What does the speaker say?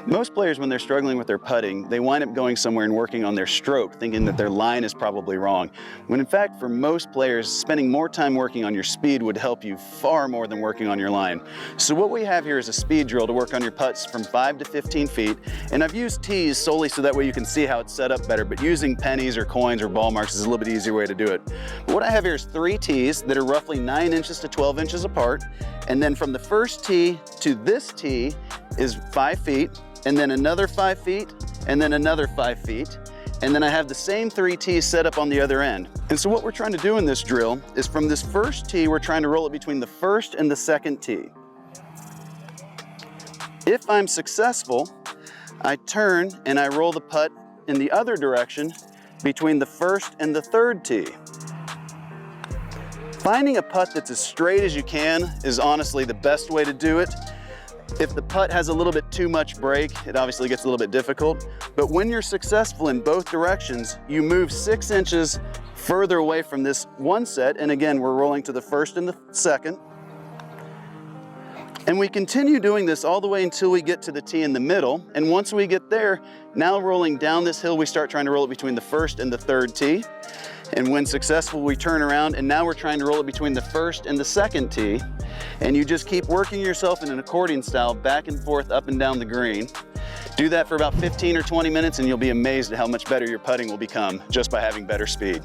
Most players, when they're struggling with their putting, they wind up going somewhere and working on their stroke, thinking that their line is probably wrong. When in fact, for most players, spending more time working on your speed would help you far more than working on your line. So what we have here is a speed drill to work on your putts from 5 to 15 feet. And I've used tees solely so that way you can see how it's set up better, but using pennies or coins or ball marks is a little bit easier way to do it. But what I have here is 3 tees that are roughly 9 inches to 12 inches apart. And then from the first tee to this tee is 5 feet, and then another 5 feet, and then another 5 feet. And then I have the same 3 tees set up on the other end. And so what we're trying to do in this drill is from this first tee, we're trying to roll it between the first and the second tee. If I'm successful, I turn and I roll the putt in the other direction between the first and the third tee. Finding a putt that's as straight as you can is honestly the best way to do it. If the putt has a little bit too much break, it obviously gets a little bit difficult. But when you're successful in both directions, you move 6 inches further away from this one set. And again, we're rolling to the first and the second. And we continue doing this all the way until we get to the tee in the middle. And once we get there, now rolling down this hill, we start trying to roll it between the first and the third tee. And when successful, we turn around and now we're trying to roll it between the first and the second tee. And you just keep working yourself in an accordion style back and forth up and down the green. Do that for about 15 or 20 minutes and you'll be amazed at how much better your putting will become just by having better speed.